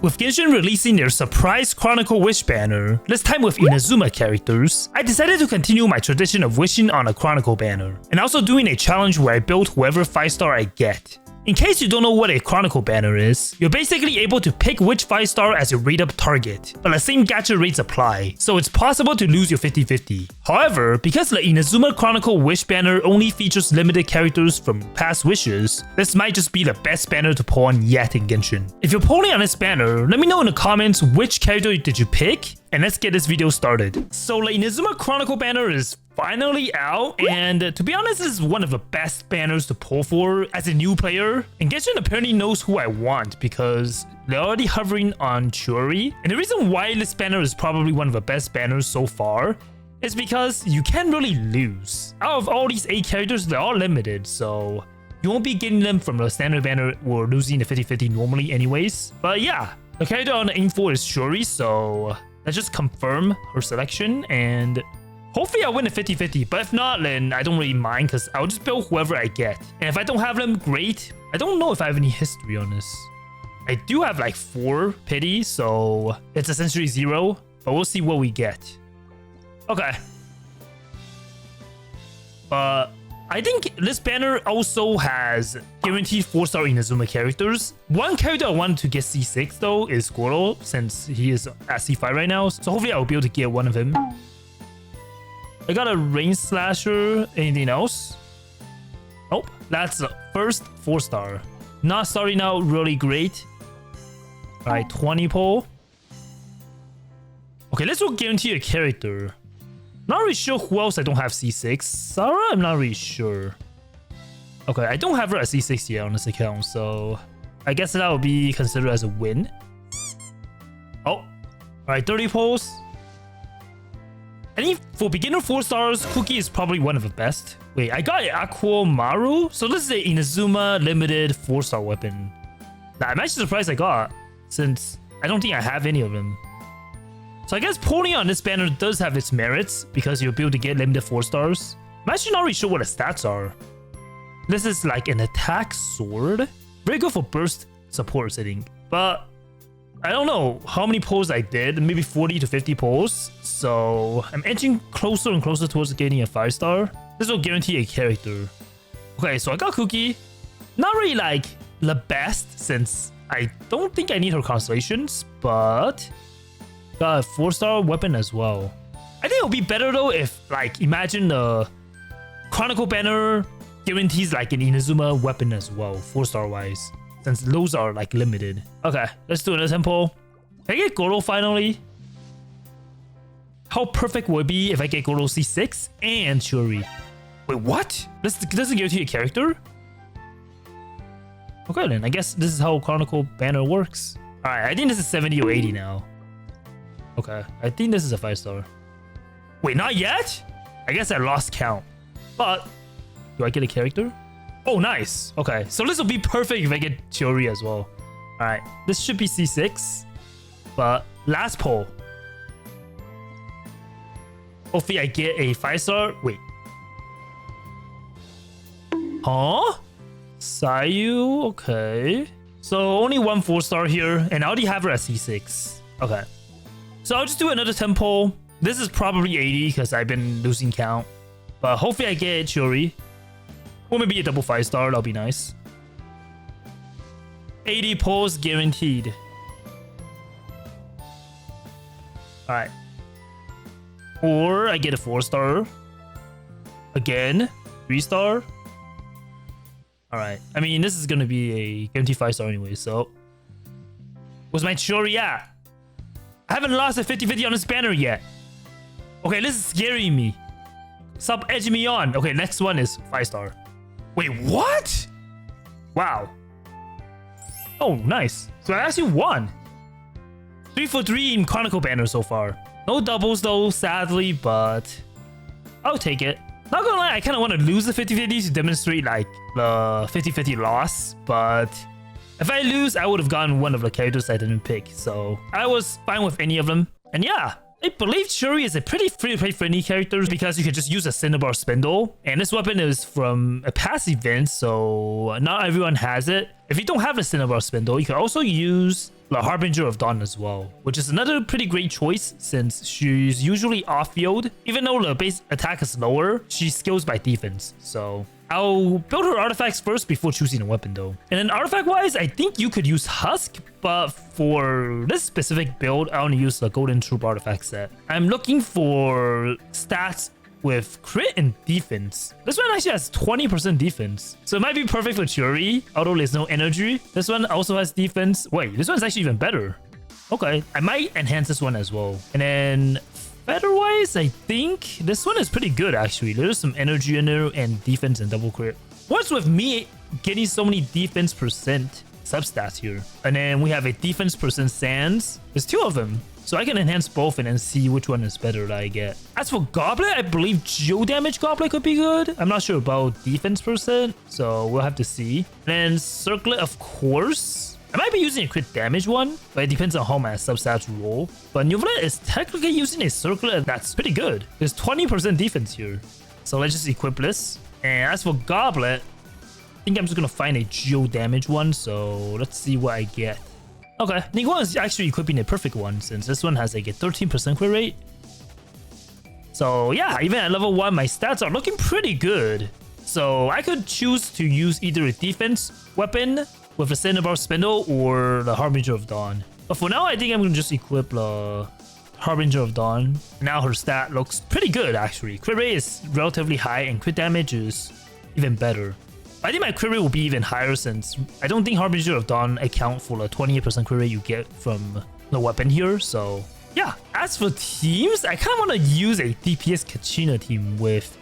With Genshin releasing their surprise Chronicle wish banner, this time with Inazuma characters, I decided to continue my tradition of wishing on a Chronicle banner, and also doing a challenge where I build whoever 5-star I get. In case you don't know what a Chronicle banner is, you're basically able to pick which 5-star as your rate up target, but the same gacha rates apply, so it's possible to lose your 50-50. However, because the Inazuma Chronicle wish banner only features limited characters from past wishes, this might just be the best banner to pull on yet in Genshin. If you're pulling on this banner, let me know in the comments which character did you pick, and let's get this video started. So the Inazuma Chronicle banner is finally out, and to be honest, this is one of the best banners to pull for as a new player. And Genshin apparently knows who I want because they're already hovering on Churi. And the reason why this banner is probably one of the best banners so far is because you can't really lose. Out of all these 8 characters, they're all limited, so you won't be getting them from the standard banner or losing the 50-50 normally anyways. But yeah, the character on the aim for is Churi, so let's just confirm her selection, and hopefully I'll win a 50-50, but if not, then I don't really mind because I'll just build whoever I get. And if I don't have them, great. I don't know if I have any history on this. I do have like 4 pity, so it's essentially 0, but we'll see what we get. Okay. But I think this banner also has guaranteed 4-star Inazuma characters. One character I wanted to get C6 though is Goro, since he is at C5 right now. So hopefully I'll be able to get one of him. I got a Rain Slasher. Anything else? Nope. That's the first 4-star. Not starting out really great. Alright, 20 pull. Okay, let's go guarantee a character. Not really sure who else I don't have C6. Sarah, I'm not really sure. Okay, I don't have her at C6 yet on this account, so I guess that would be considered as a win. Oh, alright, 30 pulls. I think for beginner 4-stars, Cookie is probably one of the best. Wait, I got Aqua Maru? So this is a Inazuma limited 4-star weapon. Nah, I'm actually surprised I got, since I don't think I have any of them. So I guess pulling on this banner does have its merits, because you'll be able to get limited 4-stars. I'm actually not really sure what the stats are. This is like an attack sword. Very good for burst supports, I think. But I don't know how many pulls I did, maybe 40 to 50 pulls. So I'm edging closer and closer towards getting a 5-star. This will guarantee a character. Okay, so I got Cookie. Not really like the best, since I don't think I need her constellations, but got a 4-star weapon as well. I think it'll be better though if, like, imagine the Chronicle banner guarantees like an Inazuma weapon as well, 4-star wise, since those are like limited. Okay, let's do another tempo. Can I get Goro finally? How perfect would it be if I get Goro C6 and Churi? Wait, what? This doesn't guarantee a character? Okay then, I guess this is how Chronicle banner works. Alright, I think this is 70 or 80 now. Okay, I think this is a 5-star. Wait, not yet? I guess I lost count. But do I get a character? Oh, nice. Okay, so this will be perfect if I get Churi as well. Alright, this should be C6. But last pull. Hopefully I get a 5-star. Wait. Huh? Sayu? Okay. So only one 4-star here, and I already have her at C6. Okay. So I'll just do another tempo. This is probably 80 because I've been losing count. But hopefully I get Churi. Or maybe a double 5-star, that'll be nice. 80 pulls guaranteed. Alright. Or I get a 4-star. Again. 3-star. Alright. I mean, this is gonna be a guaranteed 5-star anyway, so. Where's my Churi at? I haven't lost a 50-50 on this banner yet. Okay, this is scaring me. Stop edging me on. Okay, next one is 5-star. Wait, what? Wow. Oh, nice. So I actually won. 3 for 3 in Chronicle banner so far. No doubles though, sadly, but I'll take it. Not gonna lie, I kind of want to lose the 50-50 to demonstrate like the 50-50 loss, but if I lose, I would have gotten one of the characters I didn't pick, so I was fine with any of them. And yeah, I believe Churi is a pretty free-to-play friendly character because you can just use a Cinnabar Spindle. And this weapon is from a past event, so not everyone has it. If you don't have a Cinnabar Spindle, you can also use the Harbinger of Dawn as well, which is another pretty great choice since she's usually off-field. Even though the base attack is lower, she scales by defense. So I'll build her artifacts first before choosing a weapon though. And then artifact-wise, I think you could use Husk, but for this specific build, I want to use the Golden Troop artifact set. I'm looking for stats with crit and defense. This one actually has 20% defense, so it might be perfect for Churi, although there's no energy. This one also has defense. Wait, this one's actually even better. Okay, I might enhance this one as well. And then feather-wise, I think this one is pretty good actually. There's some energy in there and defense and double crit. What's with me getting so many defense percent substats here? And then we have a defense percent sands. There's 2 of them. So I can enhance both and then see which one is better that I get. As for Goblet, I believe Geo Damage Goblet could be good. I'm not sure about defense percent, so we'll have to see. And then Circlet, of course. I might be using a crit damage one, but it depends on how my substats roll. But Nuvolet is technically using a Circlet that's pretty good. There's 20% defense here. So let's just equip this. And as for Goblet, I think I'm just gonna find a Geo Damage one, so let's see what I get. Okay, Ningguang is actually equipping a perfect one since this one has like a 13% crit rate. So yeah, even at level 1, my stats are looking pretty good. So I could choose to use either a defense weapon with a Cinnabar Spindle or the Harbinger of Dawn. But for now, I think I'm going to just equip the Harbinger of Dawn. Now her stat looks pretty good actually. Crit rate is relatively high and crit damage is even better. I think my crit rate will be even higher since I don't think Harbinger of Dawn account for the 28% crit rate you get from the weapon here. So yeah, as for teams, I kind of want to use a DPS Kachina team with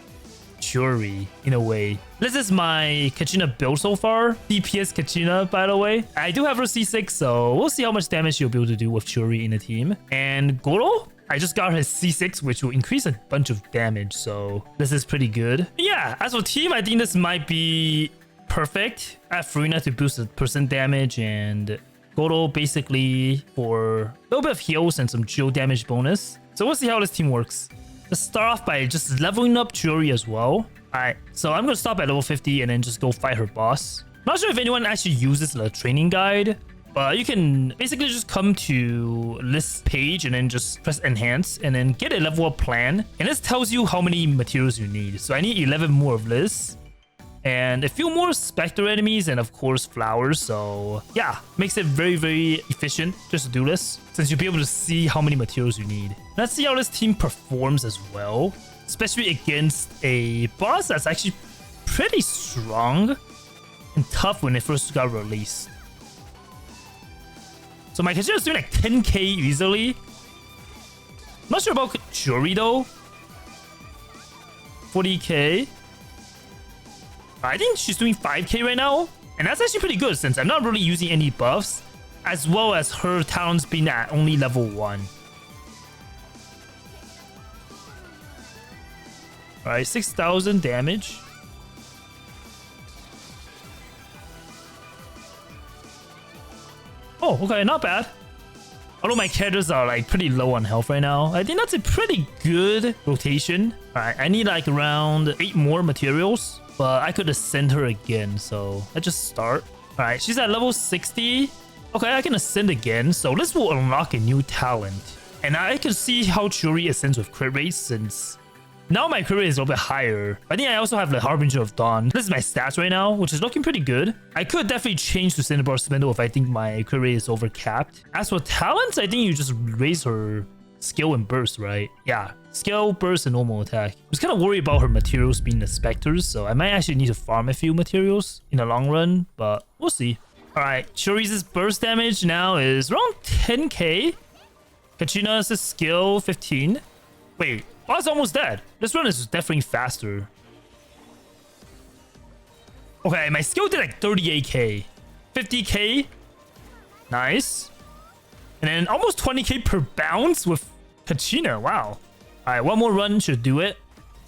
Churi in a way. This is my Kachina build so far. DPS Kachina, by the way. I do have her C6, so we'll see how much damage she'll be able to do with Churi in the team. And Goro, I just got his C6, which will increase a bunch of damage, so this is pretty good. Yeah, as for team, I think this might be perfect. I have Furina to boost the percent damage, and Goro basically for a little bit of heals and some geo damage bonus. So we'll see how this team works. Let's start off by just leveling up Churi as well. Alright, so I'm gonna stop at level 50 and then just go fight her boss. Not sure if anyone actually uses the training guide, but you can basically just come to this page and then just press enhance and then get a level up plan. And this tells you how many materials you need. So I need 11 more of this and a few more Spectre enemies and of course flowers. So yeah, makes it very efficient just to do this since you'll be able to see how many materials you need. Let's see how this team performs as well, especially against a boss that's actually pretty strong and tough when it first got released. So my Kachina is doing like 10k easily. I'm not sure about Churi though. 40k. I think she's doing 5k right now. And that's actually pretty good since I'm not really using any buffs, as well as her talents being at only level 1. Alright, 6,000 damage. Oh, okay, not bad. Although my characters are like pretty low on health right now, I think that's a pretty good rotation. Alright, I need like around 8 more materials, but I could ascend her again, so let's just start. Alright, she's at level 60. Okay, I can ascend again, so this will unlock a new talent. And I can see how Churi ascends with crit rate since now my crit rate is a little bit higher. I think I also have the Harbinger of Dawn. This is my stats right now, which is looking pretty good. I could definitely change to Cinnabar Spindle if I think my crit rate is overcapped. As for talents, I think you just raise her skill and burst, right? Yeah, skill, burst, and normal attack. I was kind of worried about her materials being the Spectres, so I might actually need to farm a few materials in the long run, but we'll see. Alright, Churi's burst damage now is around 10k. Kachina's skill 15. Wait, boss almost dead. This run is definitely faster. Okay, my skill did like 38k. 50k. Nice. And then almost 20k per bounce with Kachina. Wow. Alright, one more run should do it.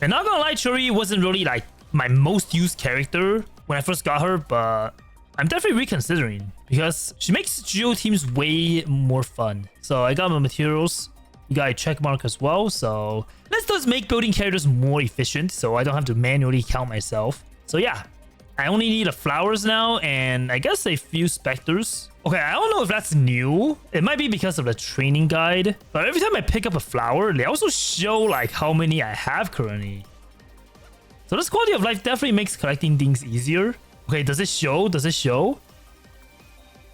And not gonna lie, Churi wasn't really like my most used character when I first got her, but I'm definitely reconsidering because she makes Geo teams way more fun. So I got my materials. You got a check mark as well. So let's just make building characters more efficient so I don't have to manually count myself. So yeah, I only need the flowers now and I guess a few specters. Okay, I don't know if that's new. It might be because of the training guide. But every time I pick up a flower, they also show like how many I have currently. So this quality of life definitely makes collecting things easier. Okay, does it show? Does it show?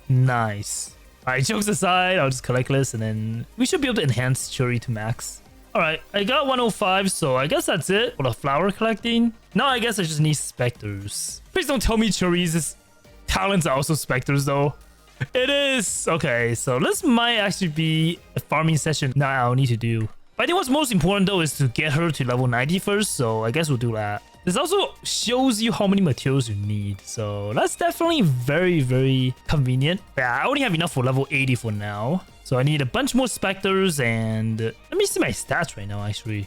Nice. Alright, jokes aside, I'll just collect this and then we should be able to enhance Churi to max. Alright, I got 105, so I guess that's it for the flower collecting. Now I guess I just need specters. Please don't tell me Churi's talents are also specters though. It is! Okay, so this might actually be a farming session now I'll need to do. But I think what's most important though is to get her to level 90 first, so I guess we'll do that. This also shows you how many materials you need, so that's definitely very, very convenient. Yeah, I only have enough for level 80 for now. So I need a bunch more specters and let me see my stats right now actually.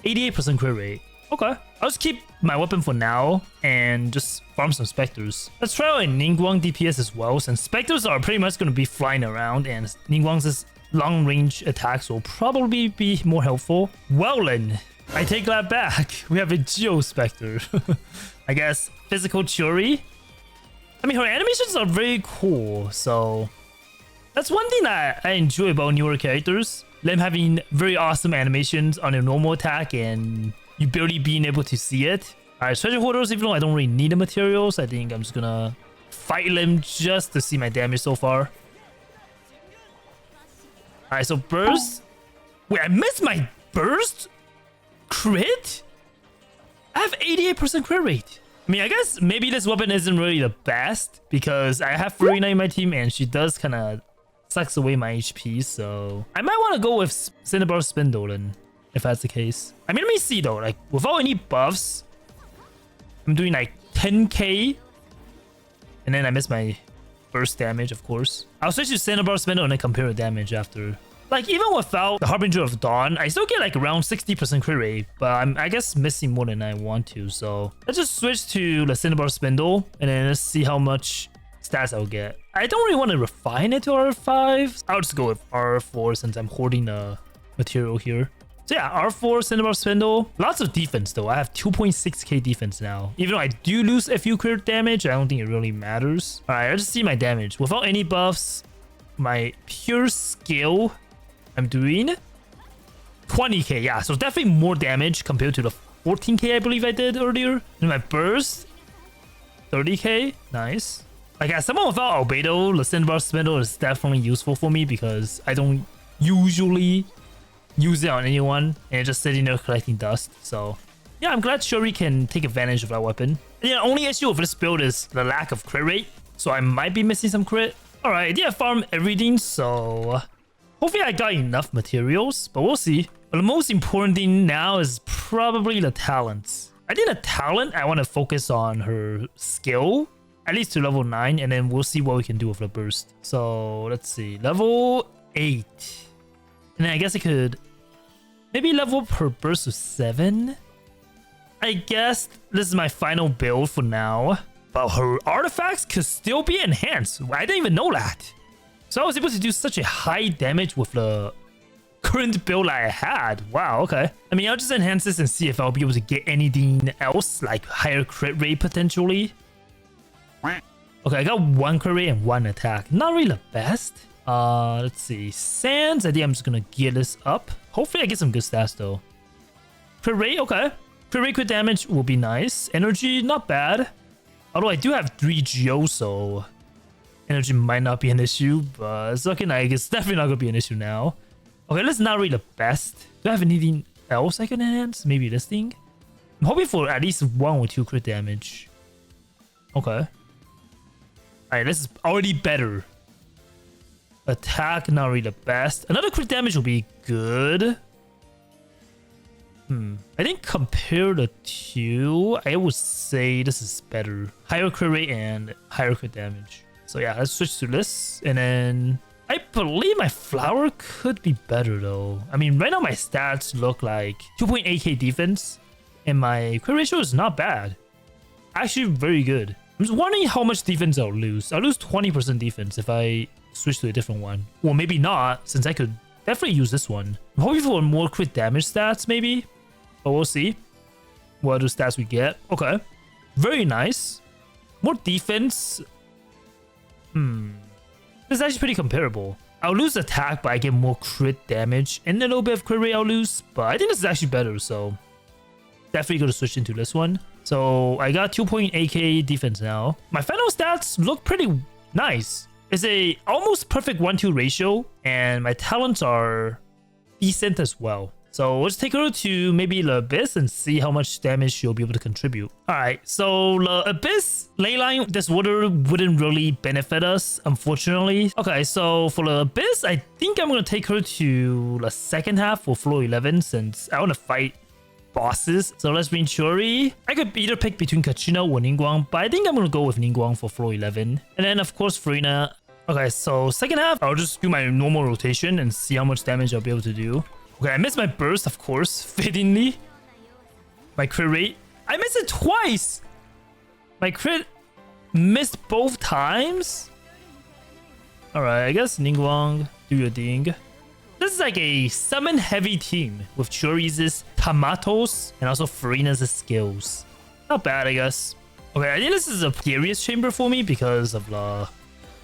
88% crit rate. Okay, I'll just keep my weapon for now and just farm some specters. Let's try out a Ningguang DPS as well, since specters are pretty much going to be flying around and Ningguang's long range attacks will probably be more helpful. Well then, I take that back. We have a Geo Spectre. I guess physical Churi. I mean, her animations are very cool, so that's one thing that I enjoy about newer characters. Them having very awesome animations on their normal attack and you barely being able to see it. Alright, treasure hoarders, even though I don't really need the materials, I think I'm just gonna fight them just to see my damage so far. Alright, so burst. Wait, I missed my burst? Crit? I have 88% crit rate. I mean, I guess maybe this weapon isn't really the best because I have Furina in my team and she does kind of sucks away my HP, so I might want to go with Cinnabar Spindle then, if that's the case. I mean, let me see though, like without any buffs, I'm doing like 10k and then I miss my burst damage, of course. I'll switch to Cinnabar Spindle and then compare the damage after. Like, even without the Harbinger of Dawn, I still get like around 60% crit rate, but I'm, I guess, missing more than I want to. So let's just switch to the Cinnabar Spindle and then let's see how much stats I'll get. I don't really want to refine it to R5. I'll just go with R4 since I'm hoarding the material here. So yeah, R4 Cinnabar Spindle. Lots of defense though. I have 2.6k defense now. Even though I do lose a few crit damage, I don't think it really matters. Alright, let's see my damage. Without any buffs, my pure skill, I'm doing 20k. Yeah, so definitely more damage compared to the 14k I believe I did earlier. And my burst, 30k. Nice. Like as someone without Albedo, the Cinnabar Spindle is definitely useful for me because I don't usually use it on anyone and it's just sitting there collecting dust. So yeah, I'm glad Churi can take advantage of that weapon. And the only issue with this build is the lack of crit rate, so I might be missing some crit. Alright, I did farm everything, so hopefully I got enough materials, but we'll see. But the most important thing now is probably the talents. I think the talent, I want to focus on her skill, at least to level 9, and then we'll see what we can do with the burst. So let's see, level 8. And then I guess I could maybe level up her burst to 7. I guess this is my final build for now. But her artifacts could still be enhanced. I didn't even know that. So I was able to do such a high damage with the current build I had. Wow, okay. I mean, I'll just enhance this and see if I'll be able to get anything else, like higher crit rate potentially. Okay, I got 1 crit rate and 1 attack. Not really the best. Let's see. Sands, I think I'm just gonna gear this up. Hopefully I get some good stats though. Crit rate, okay. Crit rate, crit damage will be nice. Energy, not bad. Although I do have 3 Geo, so energy might not be an issue, but it's looking like it's definitely not gonna be an issue now. Okay, let's not read the best. Do I have anything else I can enhance? Maybe this thing? I'm hoping for at least 1 or 2 crit damage. Okay. Alright, this is already better. Attack, not really the best. Another crit damage will be good. I think compared the two, I would say this is better. Higher crit rate and higher crit damage. So yeah, let's switch to this. And then I believe my flower could be better though. I mean, right now my stats look like 2.8k defense. And my crit ratio is not bad. Actually very good. I'm just wondering how much defense I'll lose. I'll lose 20% defense if I switch to a different one. Well, maybe not, since I could definitely use this one. I'm hoping for more crit damage stats, maybe. But we'll see what other stats we get. Okay. Very nice. More defense. This is actually pretty comparable. I'll lose attack, but I get more crit damage. And a little bit of crit rate I'll lose. But I think this is actually better, so definitely going to switch into this one. So I got 2.8k defense now. My final stats look pretty nice. It's a almost perfect 1-2 ratio, and my talents are decent as well. So let's take her to maybe the Abyss and see how much damage she'll be able to contribute. Alright, so the Abyss leyline, this water wouldn't really benefit us, unfortunately. Okay, so for the Abyss, I think I'm going to take her to the second half for floor 11 since I want to fight bosses. So let's bring Chori. I could either pick between Kachina or Ningguang, but I think I'm going to go with Ningguang for floor 11. And then, of course, Farina. Okay, so second half, I'll just do my normal rotation and see how much damage I'll be able to do. Okay, I missed my burst, of course, fittingly. My crit rate. I missed it twice! My crit missed both times? Alright, I guess Ningguang, do your thing. This is like a summon-heavy team with Chori's Tamatos and also Farina's skills. Not bad, I guess. Okay, I think this is a serious chamber for me because of the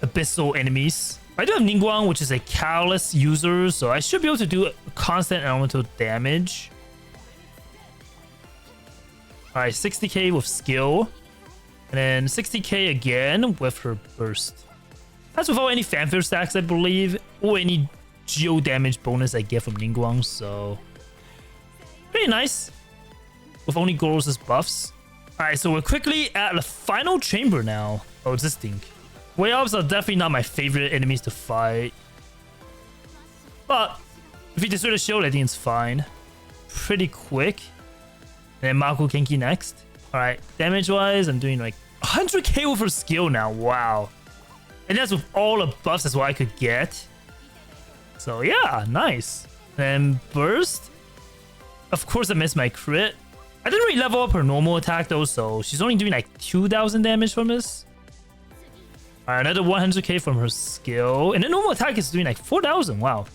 abyssal enemies. I do have Ningguang, which is a careless user, so I should be able to do constant elemental damage. Alright, 60k with skill. And then 60k again with her burst. That's without any fanfare stacks, I believe, or any geo damage bonus I get from Ningguang, so pretty nice. With only Goros' buffs. Alright, so we're quickly at the final chamber now. Oh, it's this thing. Way ups are definitely not my favorite enemies to fight. But if you destroy the shield, I think it's fine. Pretty quick. And then Maku Kenki next. Alright, damage wise, I'm doing like 100k with her skill now. Wow. And that's with all the buffs as what I could get. So yeah, nice. And burst. Of course I missed my crit. I didn't really level up her normal attack though, so she's only doing like 2,000 damage from this. Alright, another 100k from her skill. And the normal attack is doing like 4,000. Wow.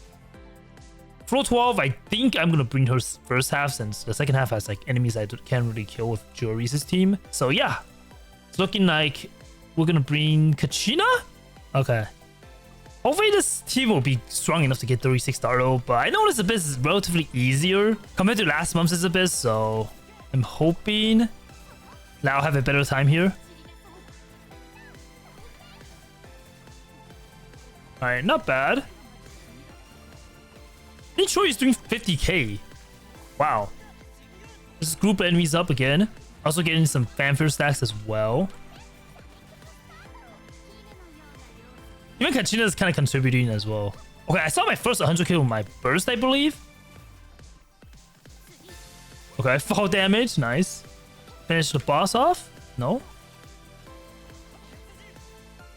Floor 12, I think I'm going to bring her first half since the second half has like enemies I can't really kill with Chori's team. So yeah, it's looking like we're going to bring Kachina. Okay. Hopefully this team will be strong enough to get 36 star though. But I know this Abyss is relatively easier compared to last month's Abyss. So I'm hoping that I'll have a better time here. Alright, not bad. I think Chori is doing 50k. Wow. This group enemies up again. Also getting some fanfare stacks as well. Even Kachina is kind of contributing as well. Okay, I saw my first 100k with my burst, I believe. Okay, fall damage. Nice. Finish the boss off. No.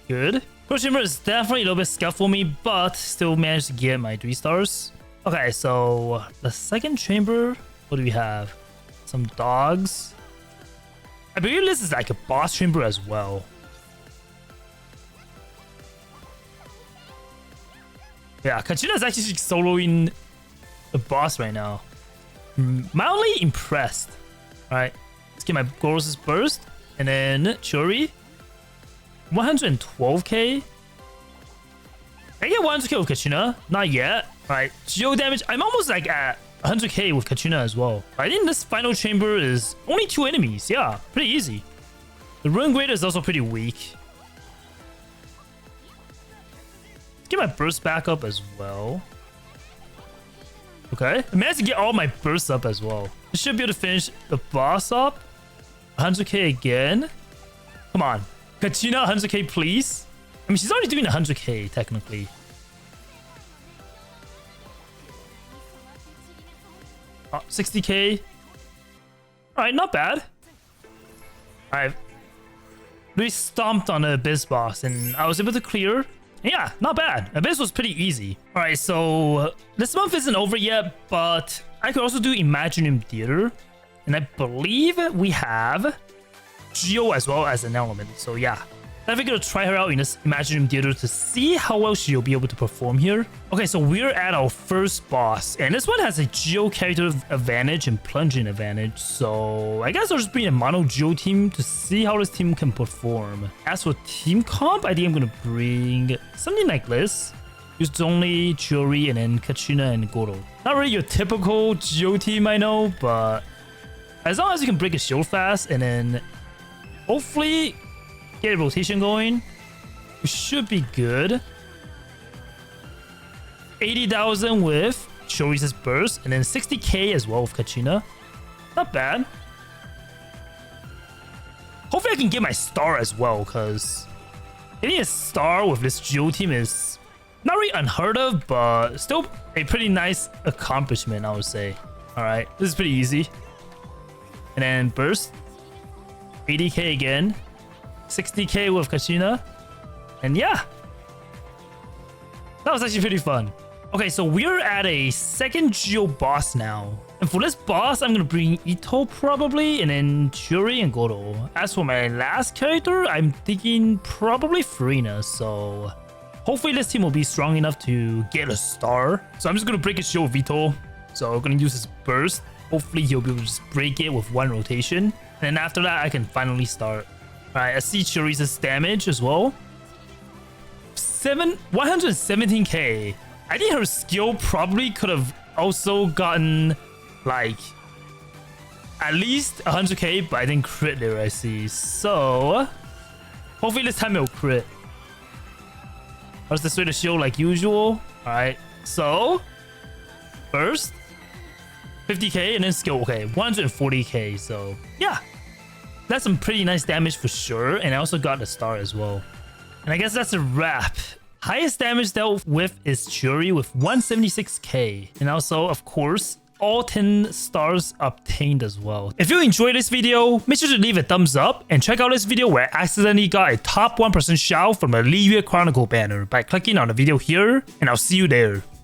Good. First chamber is definitely a little bit scuffed for me, but still managed to get my 3 stars. Okay, so the second chamber, what do we have? Some dogs. I believe this is like a boss chamber as well. Yeah, Kachina is actually soloing the boss right now. Mildly impressed. Alright, let's get my Goros' burst. And then Chori. 112k. I get 100k with Kachina. Not yet. Alright, geo damage. I'm almost like at 100k with Kachina as well. I think this final chamber is only 2 enemies. Yeah, pretty easy. The Ruin Grader is also pretty weak. Let's get my burst back up as well. Okay, I managed to get all my bursts up as well. I should be able to finish the boss up. 100k again. Come on. Kachina, 100k, please. I mean, she's already doing 100k, technically. Oh, 60k. Alright, not bad. Alright. We stomped on the Abyss boss, and I was able to clear. Yeah, not bad. Abyss was pretty easy. Alright, so this month isn't over yet, but I could also do Imaginum Theater. And I believe we have Geo as well as an element. So yeah, I figured to try her out in this Imaginum Theater to see how well she'll be able to perform here. Okay, so we're at our first boss, and this one has a Geo character advantage and plunging advantage. So I guess I'll just bring a mono Geo team to see how this team can perform. As for team comp, I think I'm gonna bring something like this. Use only Churi and then Kachina and Goro. Not really your typical Geo team, I know, but as long as you can break a shield fast and then hopefully get a rotation going, we should be good. 80,000 with Chori's burst and then 60k as well with Kachina. Not bad. Hopefully I can get my star as well, because getting a star with this Geo team is not really unheard of, but still a pretty nice accomplishment, I would say. Alright, this is pretty easy. And then burst. 80k again. 60k with Kachina. And yeah. That was actually pretty fun. Okay, so we're at a second Geo boss now. And for this boss, I'm gonna bring Ito probably, and then Churi and Goro. As for my last character, I'm thinking probably Farina, so hopefully this team will be strong enough to get a star. So I'm just gonna break his shield with Ito. So I'm gonna use his burst. Hopefully he'll be able to just break it with one rotation. And then after that, I can finally start. Alright, I see Chori's damage as well. 117k. I think her skill probably could have also gotten like at least 100k, but I didn't crit there, I see. So hopefully this time it'll crit. I'll just switch the shield like usual. Alright, so first 50k and then skill, okay, 140k. So yeah, that's some pretty nice damage for sure. And I also got a star as well. And I guess that's a wrap. Highest damage dealt with is Churi with 176k. And also, of course, all 10 stars obtained as well. If you enjoyed this video, make sure to leave a thumbs up and check out this video where I accidentally got a top 1% shout from the Inazuma Chronicle banner by clicking on the video here, and I'll see you there.